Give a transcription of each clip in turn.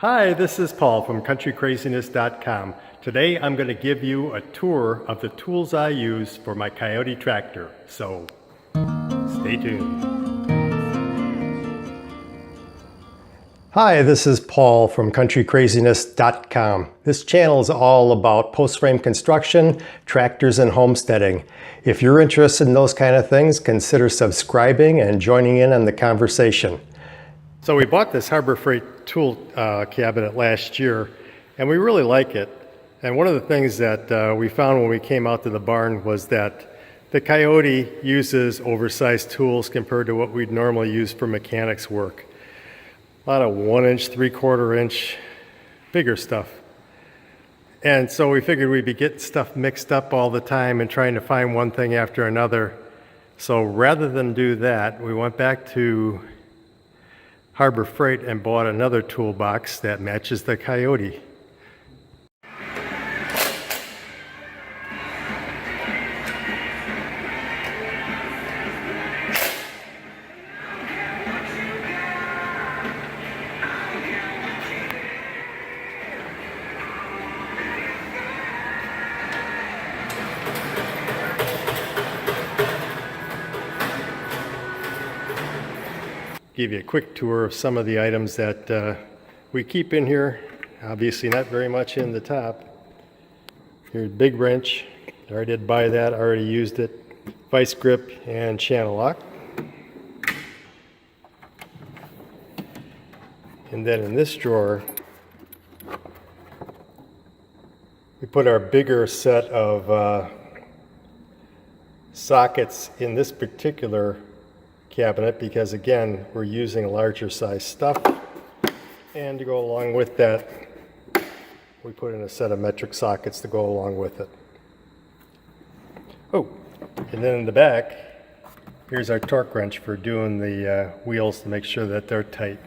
Hi, this is Paul from countrycraziness.com. Today I'm going to give you a tour of the tools I use for my Coyote tractor. So stay tuned. Hi, this is Paul from countrycraziness.com. This channel is all about post-frame construction, tractors, and homesteading. If you're interested in those kind of things, consider subscribing and joining in on the conversation. So we bought this Harbor Freight tool cabinet last year, and we really like it. And one of the things that we found when we came out to the barn was that the Coyote uses oversized tools compared to what we'd normally use for mechanics work. A lot of 1-inch, 3/4 inch, bigger stuff. And so we figured we'd be getting stuff mixed up all the time and trying to find one thing after another. So rather than do that, we went back to Harbor Freight and bought another toolbox that matches the Coyote. Give you a quick tour of some of the items that we keep in here. Obviously not very much in the top. Here's big wrench. I already did buy that, I already used it. Vice grip and channel lock. And then in this drawer, we put our bigger set of sockets in this particular cabinet because, again, we're using larger size stuff. And to go along with that, we put in a set of metric sockets to go along with it. Oh, and then in the back, here's our torque wrench for doing the wheels to make sure that they're tight.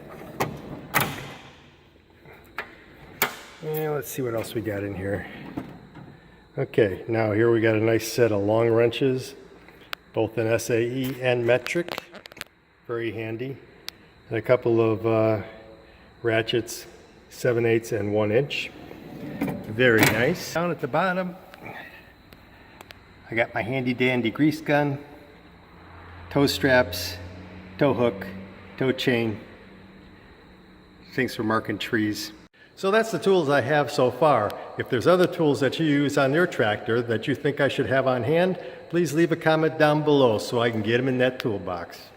And let's see what else we got in here. Okay, now here we got a nice set of long wrenches, both in SAE and metric. Very handy. And a couple of ratchets, 7/8 and 1 inch. Very nice. Down at the bottom, I got my handy dandy grease gun, toe straps, tow hook, tow chain, things for marking trees. So that's the tools I have so far. If there's other tools that you use on your tractor that you think I should have on hand, please leave a comment down below so I can get them in that toolbox.